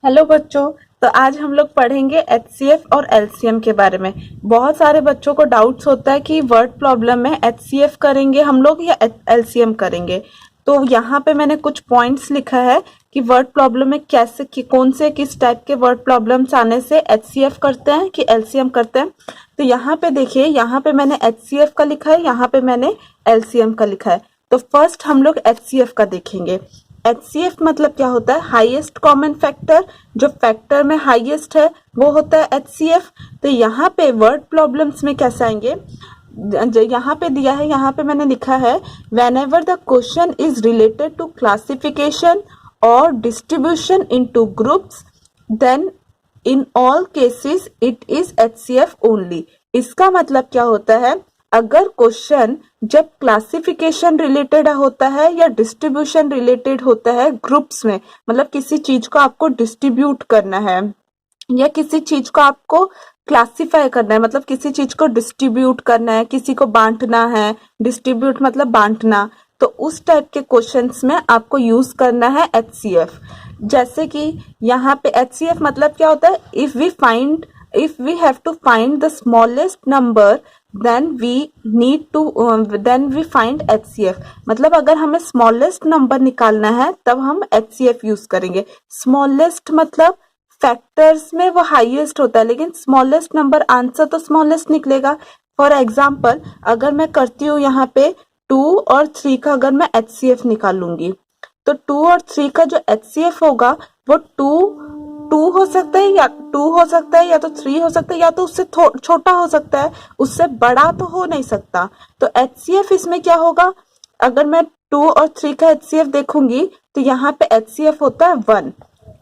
Hello बच्चों। तो आज हम लोग पढ़ेंगे एचसीएफ और एलसीएम के बारे में। बहुत सारे बच्चों को डाउट्स होता है कि वर्ड प्रॉब्लम में एचसीएफ करेंगे हम लोग या एलसीएम करेंगे। तो यहाँ पे मैंने कुछ पॉइंट्स लिखा है कि वर्ड प्रॉब्लम में कैसे कौन से किस टाइप के वर्ड प्रॉब्लम्स आने से एचसीएफ करते हैं कि एलसीएम करते हैं। तो यहाँ पे देखिए, यहाँ पे मैंने एचसीएफ का लिखा है, यहाँ पे मैंने एलसीएम का लिखा है। तो फर्स्ट हम लोग एचसीएफ का देखेंगे। एचसीएफ मतलब क्या होता है? हाईएस्ट कॉमन फैक्टर, जो फैक्टर में हाईएस्ट है वो होता है एचसीएफ। तो यहाँ पे वर्ड प्रॉब्लम्स में कैसे आएंगे, यहाँ पे दिया है, यहाँ पे मैंने लिखा है whenever the question is related to classification और distribution into groups then in all cases it is HCF only. इसका मतलब क्या होता है? अगर क्वेश्चन जब क्लासिफिकेशन रिलेटेड होता है या डिस्ट्रीब्यूशन रिलेटेड होता है ग्रुप्स में, मतलब किसी चीज को आपको डिस्ट्रीब्यूट करना है या किसी चीज को आपको क्लासिफाई करना है, मतलब किसी चीज को डिस्ट्रीब्यूट करना है, किसी को बांटना है, डिस्ट्रीब्यूट मतलब बांटना, तो उस टाइप के क्वेश्चंस में आपको यूज करना है एचसीएफ। जैसे कि यहाँ पे एचसीएफ मतलब क्या होता है? If we have to find the smallest number then we find HCF। मतलब अगर हमें स्मॉलेस्ट नंबर निकालना है तब हम HCF यूज करेंगे। स्मॉलेस्ट मतलब फैक्टर्स में वो हाईएस्ट होता है, लेकिन स्मॉलेस्ट नंबर आंसर तो स्मॉलेस्ट निकलेगा। फॉर एग्जाम्पल, अगर मैं करती हूँ यहाँ पे 2 और 3 का अगर मैं HCF निकालूंगी, तो 2 और 3 का जो HCF होगा वो 2 हो सकता है या 2 हो सकता है या तो 3 हो सकता है या तो उससे छोटा हो सकता है, उससे बड़ा तो हो नहीं सकता। तो एचसीएफ इसमें क्या होगा? अगर मैं 2 और 3 का एचसीएफ देखूंगी तो यहाँ पे एचसीएफ होता है 1।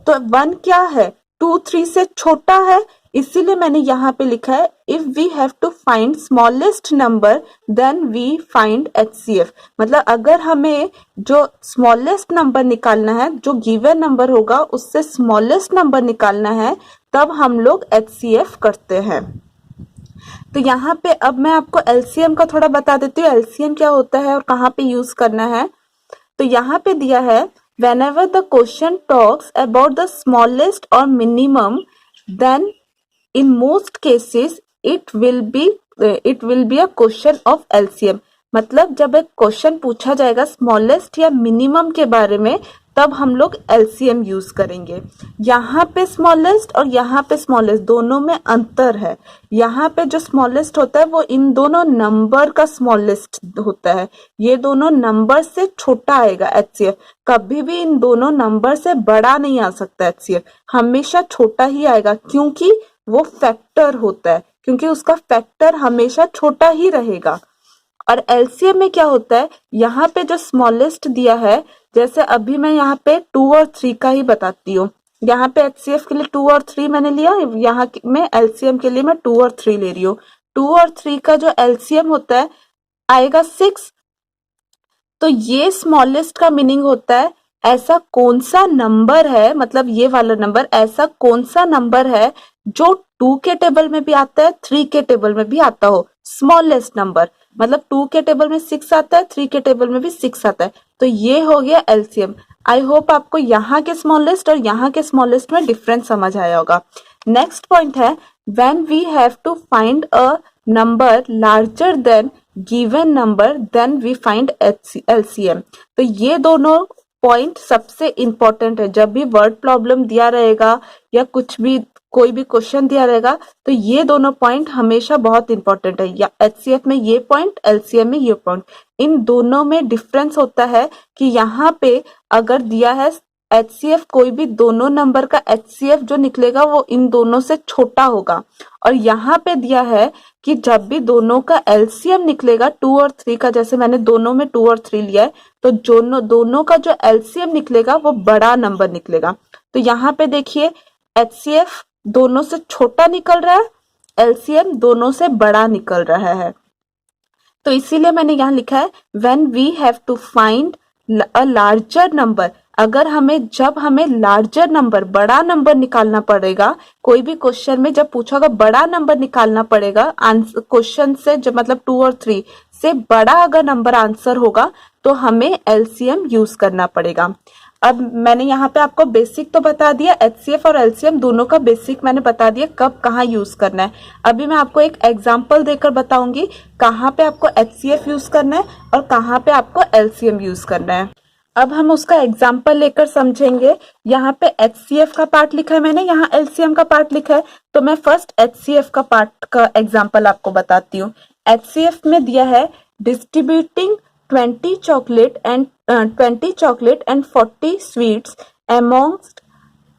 तो 1 क्या है? 2 3 से छोटा है, इसीलिए मैंने यहाँ पे लिखा है if we have to find smallest number then we find HCF. मतलब अगर हमें जो स्मॉलेस्ट नंबर निकालना है, जो गिवन नंबर होगा उससे स्मॉलेस्ट नंबर निकालना है, तब हम लोग एचसीएफ करते हैं। तो यहाँ पे अब मैं आपको एलसीएम का थोड़ा बता देती हूँ, एलसीएम क्या होता है और कहाँ पे यूज करना है। तो यहाँ पे दिया है whenever the question talks about the smallest or minimum, then in most cases it will be a question of LCM। मतलब जब एक क्वेश्चन पूछा जाएगा स्मॉलेस्ट या मिनिमम के बारे में, तब हम लोग एलसीएम यूज करेंगे। यहाँ पे स्मॉलेस्ट और यहाँ पे स्मॉलेस्ट दोनों में अंतर है। यहाँ पे जो स्मॉलेस्ट होता है वो इन दोनों नंबर का स्मॉलेस्ट होता है, ये दोनों नंबर से छोटा आएगा एचसीएफ। कभी भी इन दोनों नंबर से बड़ा नहीं आ सकता एचसीएफ, हमेशा छोटा ही आएगा, क्योंकि वो फैक्टर होता है, क्योंकि उसका फैक्टर हमेशा छोटा ही रहेगा। और एलसीएम में क्या होता है? यहाँ पे जो स्मॉलेस्ट दिया है, जैसे अभी मैं यहाँ पे 2 और 3 का ही बताती हूँ। यहाँ पे एचसीएफ के लिए 2 और 3 मैंने लिया, यहाँ में एलसीएम के लिए मैं 2 और 3 ले रही हूँ। 2 और 3 का जो एलसीएम होता है आएगा 6। तो ये स्मॉलेस्ट का मीनिंग होता है ऐसा कौन सा नंबर है, मतलब ये वाला नंबर, ऐसा कौन सा नंबर है जो 2 के टेबल में भी आता है, 3 के टेबल में भी आता हो। स्मॉलेस्ट नंबर मतलब 2 के टेबल में 6 आता है, 3 के टेबल में भी 6 आता है। तो ये हो गया एलसीएम। आई होप आपको यहाँ के स्मॉलेस्ट और यहाँ के स्मॉलेस्ट में डिफरेंस समझ आया होगा। नेक्स्ट पॉइंट है when we have to find a number larger than given number then we find LCM. तो ये दोनों पॉइंट सबसे इंपॉर्टेंट है। जब भी वर्ड प्रॉब्लम दिया रहेगा या कुछ भी कोई भी क्वेश्चन दिया रहेगा, तो ये दोनों पॉइंट हमेशा बहुत इंपॉर्टेंट है। या एचसीएफ में ये पॉइंट, एलसीएम में ये पॉइंट, इन दोनों में डिफरेंस होता है कि यहाँ पे अगर दिया है एचसीएफ, कोई भी दोनों नंबर का एचसीएफ जो निकलेगा वो इन दोनों से छोटा होगा। और यहाँ पे दिया है कि जब भी दोनों का एलसीएम निकलेगा 2 और 3 का, जैसे मैंने दोनों में 2 और 3 लिया है, तो दोनों का जो एलसीएम निकलेगा वो बड़ा नंबर निकलेगा। तो यहाँ पे देखिए एचसीएफ दोनों से छोटा निकल रहा है, एलसीएम दोनों से बड़ा निकल रहा है। तो इसीलिए मैंने यहाँ लिखा है when we have to find a larger number. जब हमें लार्जर नंबर, बड़ा नंबर निकालना पड़ेगा, कोई भी क्वेश्चन में जब पूछा होगा बड़ा नंबर निकालना पड़ेगा, क्वेश्चन से जब मतलब 2 और 3 से बड़ा अगर नंबर आंसर होगा तो हमें एलसीएम यूज करना पड़ेगा। अब मैंने यहाँ पे आपको बेसिक तो बता दिया, एचसीएफ और एलसीएम दोनों का बेसिक मैंने बता दिया कब कहाँ यूज करना है। अभी मैं आपको एक एग्जांपल देकर बताऊंगी कहाँ पे आपको एचसीएफ यूज करना है और कहाँ पे आपको एलसीएम यूज करना है। अब हम उसका एग्जाम्पल लेकर समझेंगे। यहाँ पे एचसीएफ का पार्ट लिखा है मैंने, यहाँ एलसीएम का पार्ट लिखा है, तो मैं फर्स्ट एचसीएफ का पार्ट का एग्जाम्पल आपको बताती हूँ। एचसीएफ में दिया है distributing 20 chocolate and 40 sweets amongst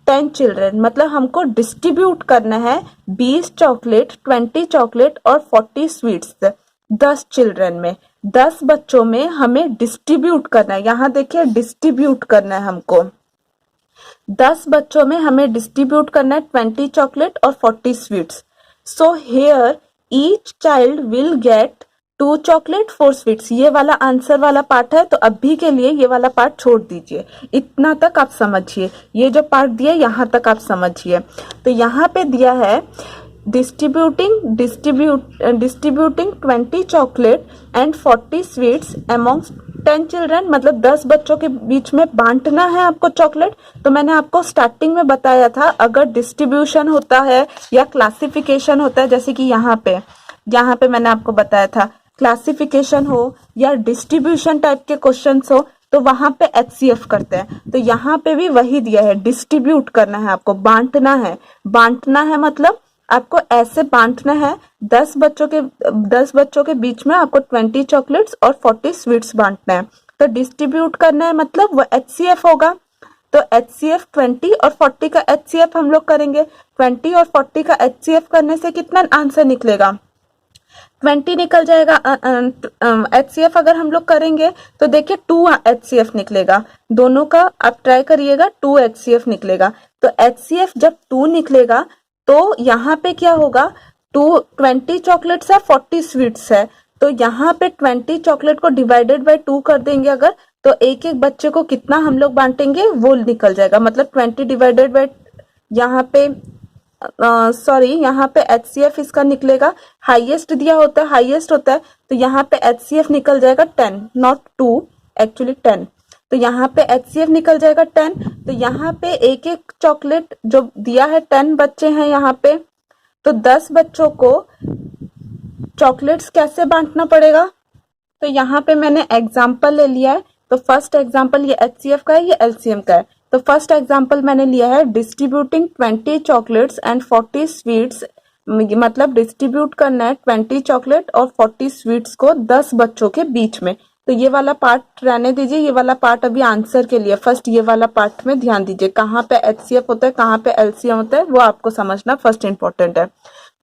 10 children. मतलब हमको डिस्ट्रीब्यूट करना है 20 चॉकलेट, 20 चॉकलेट और 40 स्वीट्स 10 चिल्ड्रन में, 10 बच्चों में हमें डिस्ट्रीब्यूट करना है। यहाँ देखिए डिस्ट्रीब्यूट करना है हमको, 10 बच्चों में हमें डिस्ट्रीब्यूट करना है 20 चॉकलेट और 40 sweets. So here each child will get 2 chocolate 4 sweets. ये वाला आंसर वाला पार्ट है, तो अभी के लिए ये वाला पार्ट छोड़ दीजिए, इतना तक आप समझिए। ये जो पार्ट दिया यहाँ तक आप समझिए। तो यहाँ पे दिया है distributing 20 chocolate and 40 sweets amongst 10 children. मतलब 10 बच्चों के बीच में बांटना है आपको चॉकलेट। तो मैंने आपको स्टार्टिंग में बताया था, अगर डिस्ट्रीब्यूशन होता है या क्लासिफिकेशन होता है, जैसे कि यहाँ पे मैंने आपको बताया था क्लासिफिकेशन हो या डिस्ट्रीब्यूशन टाइप के क्वेश्चंस हो, तो वहां पे एचसीएफ करते हैं। तो यहाँ पे भी वही दिया है, डिस्ट्रीब्यूट करना है आपको, बांटना है। बांटना है मतलब आपको ऐसे बांटना है, 10 बच्चों के बीच में आपको 20 चॉकलेट्स और 40 स्वीट्स बांटना है। तो डिस्ट्रीब्यूट करना है मतलब वो एचसीएफ होगा। तो एचसीएफ 20 और 40 का एचसीएफ हम लोग करेंगे। 20 और 40 का एचसीएफ करने से कितना आंसर निकलेगा? 20 निकल जाएगा। एचसीएफ अगर हम लोग करेंगे तो देखिए 2 एचसीएफ निकलेगा। दोनों का आप ट्राई करिएगा, 2 एचसीएफ निकलेगा। तो एचसीएफ जब 2 निकलेगा तो यहाँ पे क्या होगा, 20 चॉकलेट्स है, 40 स्वीट्स है, तो यहाँ पे 20 चॉकलेट को डिवाइडेड बाय 2 कर देंगे अगर, तो एक एक बच्चे को कितना हम लोग बांटेंगे वो निकल जाएगा। मतलब 20 डिवाइडेड बाय यहाँ पे यहाँ पे एचसीएफ इसका निकलेगा, हाईएस्ट दिया होता है, हाईएस्ट होता है, तो यहाँ पे एचसीएफ निकल जाएगा 10, नॉट 2, एक्चुअली 10। तो यहाँ पे एचसीएफ निकल जाएगा 10। तो यहाँ पे एक एक चॉकलेट जो दिया है, 10 बच्चे हैं यहाँ पे, तो 10 बच्चों को चॉकलेट्स कैसे बांटना पड़ेगा? तो यहाँ पे मैंने एग्जाम्पल ले लिया है। तो फर्स्ट एग्जाम्पल ये एचसीएफ का है, ये एलसीएम का है। तो फर्स्ट एग्जाम्पल मैंने लिया है डिस्ट्रीब्यूटिंग 20 चॉकलेट्स एंड 40 स्वीट्स। मतलब डिस्ट्रीब्यूट करना है 20 चॉकलेट और 40 स्वीट्स को 10 बच्चों के बीच में। तो ये वाला पार्ट रहने दीजिए, ये वाला पार्ट अभी आंसर के लिए। फर्स्ट ये वाला पार्ट में ध्यान दीजिए, कहाँ पे एचसीएफ होता है, कहाँ पे एलसीएम होता है, वो आपको समझना फर्स्ट इंपॉर्टेंट है।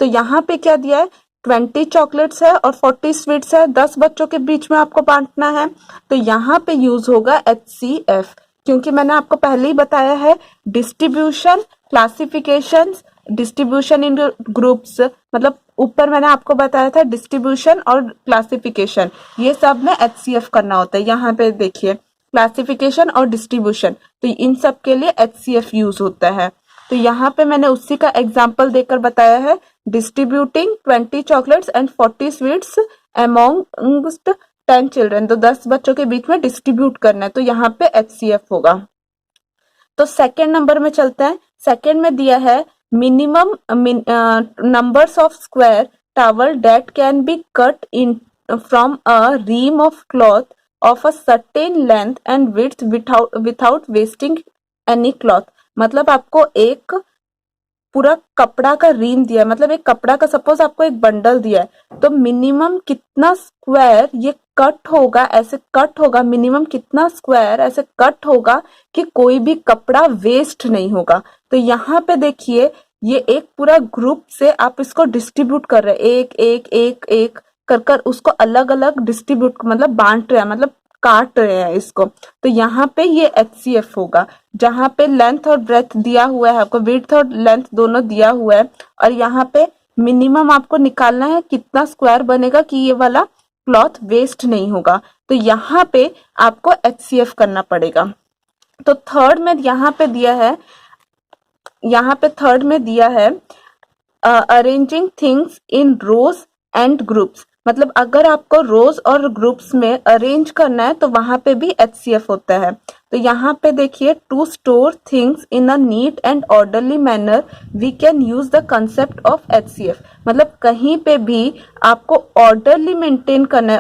तो यहाँ पे क्या दिया है, 20 चॉकलेट्स है और 40 स्वीट्स है, 10 बच्चों के बीच में आपको बांटना है। तो यहाँ पे यूज होगा एचसीएफ, क्योंकि मैंने आपको पहले ही बताया है distribution, classification, distribution in groups, मतलब ऊपर मैंने आपको बताया था डिस्ट्रीब्यूशन और क्लासिफिकेशन, ये सब में एचसीएफ करना होता है। यहाँ पे देखिए क्लासिफिकेशन और डिस्ट्रीब्यूशन, तो इन सब के लिए एचसीएफ यूज होता है। तो यहाँ पे मैंने उसी का एग्जाम्पल देकर बताया है, distributing 20 chocolates and 40 sweets amongst 10 children. तो 10 बच्चों के बीच में डिस्ट्रीब्यूट करना है, तो यहाँ पे एचसीएफ होगा। तो सेकेंड नंबर में चलते हैं। सेकेंड में दिया है minimum numbers of square towel that can be cut in from a ream of cloth of a certain length and width without wasting any cloth। मतलब आपको एक पूरा कपड़ा का रीम दिया है, मतलब एक कपड़ा का सपोज आपको एक बंडल दिया है, तो मिनिमम कितना स्क्वायर ये कट होगा, ऐसे कट होगा, मिनिमम कितना स्क्वायर ऐसे कट होगा कि कोई भी कपड़ा वेस्ट नहीं होगा। तो यहाँ पे देखिए ये एक पूरा ग्रुप से आप इसको डिस्ट्रीब्यूट कर रहे हैं, एक एक एक एक कर कर उसको अलग अलग डिस्ट्रीब्यूट, मतलब बांट रहे हैं, मतलब काट रहे हैं इसको। तो यहाँ पे ये एचसीएफ होगा, जहाँ पे लेंथ और ब्रेथ दिया हुआ है, आपको विड्थ और लेंथ दोनों दिया हुआ है, और यहाँ पे मिनिमम आपको निकालना है कितना स्क्वायर बनेगा कि ये वाला क्लॉथ वेस्ट नहीं होगा। तो यहाँ पे आपको एचसीएफ करना पड़ेगा। तो थर्ड में यहाँ पे दिया है arranging things in rows and groups. मतलब अगर आपको रोज और ग्रुप्स में अरेंज करना है तो वहां पे भी एचसीएफ होता है। तो यहाँ पे देखिए, to store things in a neat and orderly manner we can use the concept of HCF। मतलब कहीं पे भी आपको ऑर्डरली मेंटेन करना है,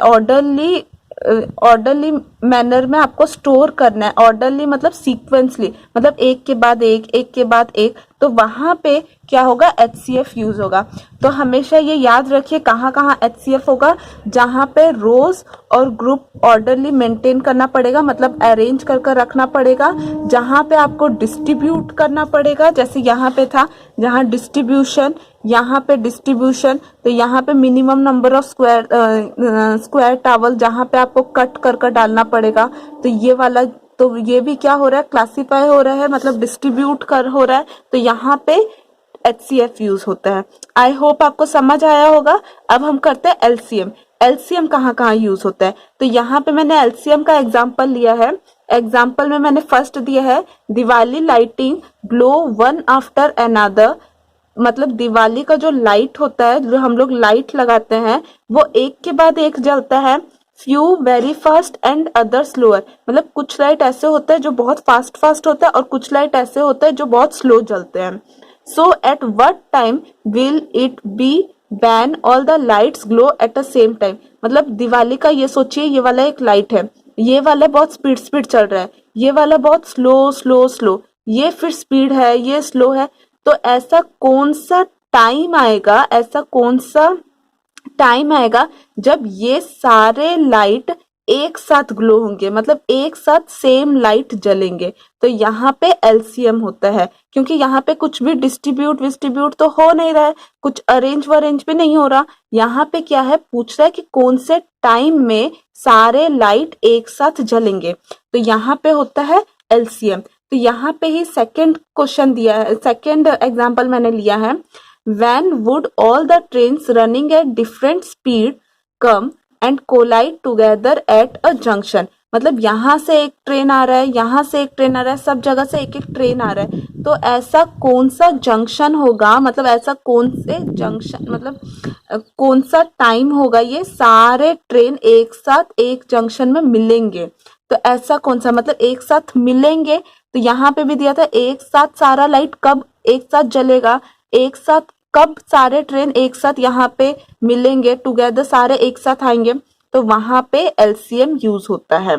ऑर्डरली मैनर में आपको स्टोर करना है। ऑर्डरली मतलब सीक्वेंसली, मतलब एक के बाद एक के बाद एक, तो वहां पे क्या होगा, HCF यूज होगा। तो हमेशा ये याद रखिए कहाँ कहाँ HCF होगा, जहाँ पे रोज और ग्रुप ऑर्डरली मेंटेन करना पड़ेगा, मतलब अरेंज कर रखना पड़ेगा। जहाँ पे आपको डिस्ट्रीब्यूट करना पड़ेगा, जैसे यहाँ पे था, जहाँ डिस्ट्रीब्यूशन, यहाँ पे डिस्ट्रीब्यूशन, तो यहाँ पे minimum number of square towel, जहाँ पे आपको कट कर डालना पड़ेगा। तो ये वाला, तो ये भी क्या हो रहा है, क्लासीफाई हो रहा है, मतलब डिस्ट्रीब्यूट हो रहा है, तो यहाँ पे HCF यूज होता है। आई होप आपको समझ आया होगा। अब हम करते हैं LCM। LCM कहाँ कहाँ यूज होता है, तो यहाँ पे मैंने LCM का एग्जाम्पल लिया है। एग्जाम्पल में मैंने फर्स्ट दिया है, Diwali lighting glow one after another. मतलब दिवाली का जो लाइट होता है, जो हम लोग लाइट लगाते हैं, वो एक के बाद एक जलता है। Few very fast and other slower, मतलब कुछ लाइट ऐसे होता है जो बहुत फास्ट होता है, और कुछ लाइट ऐसे होता है जो बहुत स्लो जलते हैं। So at what time will it be when all the lights glow at the same time. मतलब दिवाली का ये सोचिए, ये वाला एक लाइट है, ये वाला बहुत स्पीड चल रहा है, ये वाला बहुत स्लो, ये फिर स्पीड है, ये स्लो है। तो ऐसा कौन सा टाइम आएगा, जब ये सारे लाइट एक साथ ग्लो होंगे, मतलब एक साथ सेम लाइट जलेंगे। तो यहाँ पे LCM होता है, क्योंकि यहाँ पे कुछ भी डिस्ट्रीब्यूट तो हो नहीं रहा है, कुछ अरेंज भी नहीं हो रहा। यहाँ पे क्या है, पूछ रहा है कि कौन से टाइम में सारे लाइट एक साथ जलेंगे, तो यहाँ पे होता है LCM। तो यहाँ पे ही सेकंड क्वेश्चन दिया है, सेकंड एग्जांपल मैंने लिया है, when would all the trains running at different speed come and collide together at a junction। मतलब यहाँ से एक ट्रेन आ रहा है, यहाँ से एक ट्रेन आ रहा है, सब जगह से एक एक ट्रेन आ रहा है, तो ऐसा कौन सा जंक्शन होगा, मतलब ऐसा कौन से जंक्शन, मतलब कौन सा टाइम होगा ये सारे ट्रेन एक साथ एक जंक्शन में मिलेंगे। तो ऐसा कौन सा, मतलब एक साथ मिलेंगे, तो यहाँ पे भी दिया था एक साथ सारा लाइट कब एक साथ जलेगा, एक साथ कब सारे ट्रेन एक साथ यहाँ पे मिलेंगे, टुगेदर सारे एक साथ आएंगे, तो वहां पे LCM यूज होता है।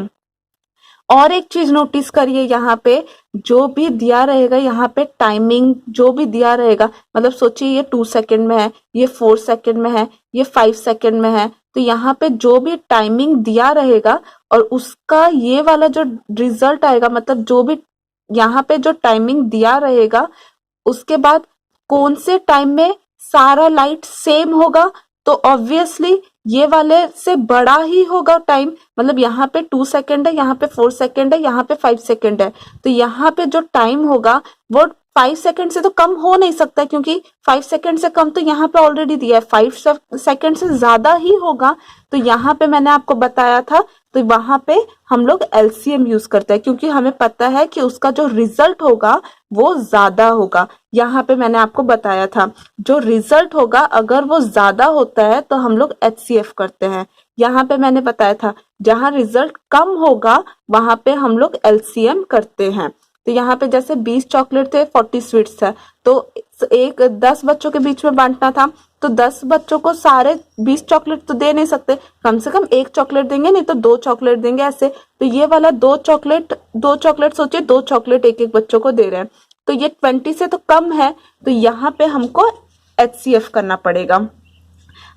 और एक चीज नोटिस करिए, यहाँ पे जो भी दिया रहेगा, यहाँ पे टाइमिंग जो भी दिया रहेगा, मतलब सोचिए ये 2 सेकेंड में है, ये 4 सेकेंड में है, ये 5 सेकेंड में है, तो यहाँ पे जो भी टाइमिंग दिया रहेगा और उसका ये वाला जो रिजल्ट आएगा, मतलब जो भी यहाँ पे जो टाइमिंग दिया रहेगा, उसके बाद कौन से टाइम में सारा लाइट सेम होगा, तो ऑब्वियसली ये वाले से बड़ा ही होगा टाइम। मतलब यहाँ पे 2 सेकेंड है, यहाँ पे 4 सेकेंड है, यहाँ पे 5 सेकेंड है, तो यहाँ पे जो टाइम होगा वो 5 सेकेंड से तो कम हो नहीं सकता, क्योंकि 5 सेकेंड से कम तो यहाँ पे ऑलरेडी दिया है, 5 सेकेंड से ज्यादा ही होगा। तो यहाँ पे मैंने आपको बताया था, तो वहां पे हम लोग LCM यूज करते हैं, क्योंकि हमें पता है कि उसका जो रिजल्ट होगा वो ज्यादा होगा। यहाँ पे मैंने आपको बताया था, जो रिजल्ट होगा अगर वो ज्यादा होता है तो हम लोग HCF करते हैं। यहाँ पे मैंने बताया था, जहां रिजल्ट कम होगा वहां पे हम लोग LCM करते हैं। तो यहाँ पे जैसे 20 चॉकलेट थे, 40 स्वीट्स था, तो 10 बच्चों के बीच में बांटना था, तो 10 बच्चों को सारे 20 चॉकलेट तो दे नहीं सकते, कम से कम 1 चॉकलेट देंगे, नहीं तो 2 चॉकलेट देंगे ऐसे। तो ये वाला 2 चॉकलेट सोचिए, 2 चॉकलेट एक एक बच्चों को दे रहे हैं, तो ये 20 से तो कम है, तो यहाँ पे हमको HCF करना पड़ेगा।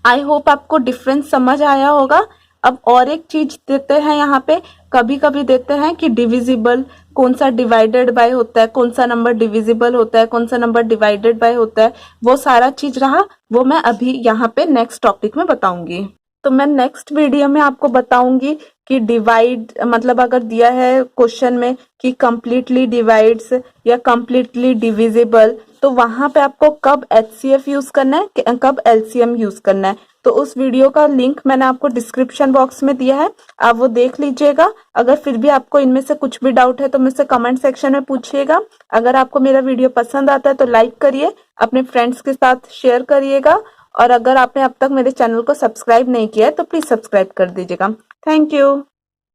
आई होप आपको डिफरेंस समझ आया होगा। अब और एक चीज देते हैं यहाँ पे, कभी कभी देते हैं कि डिविजिबल, कौन सा डिवाइडेड बाय होता है, कौन सा नंबर डिविजिबल होता है, कौन सा नंबर डिवाइडेड बाय होता है, वो सारा चीज रहा, वो मैं अभी यहाँ पे नेक्स्ट टॉपिक में बताऊंगी। तो मैं नेक्स्ट वीडियो में आपको बताऊंगी कि डिवाइड, मतलब अगर दिया है क्वेश्चन में कि कंप्लीटली डिवाइड्स या कंप्लीटली डिविजिबल, तो वहां पे आपको कब HCF यूज करना है, कब LCM यूज करना है। तो उस वीडियो का लिंक मैंने आपको डिस्क्रिप्शन बॉक्स में दिया है, आप वो देख लीजिएगा। अगर फिर भी आपको इनमें से कुछ भी डाउट है तो मुझसे कमेंट सेक्शन में पूछिएगा। अगर आपको मेरा वीडियो पसंद आता है तो लाइक करिए, अपने फ्रेंड्स के साथ शेयर करिएगा, और अगर आपने अब तक मेरे चैनल को सब्सक्राइब नहीं किया है तो प्लीज सब्सक्राइब कर दीजिएगा। Thank you.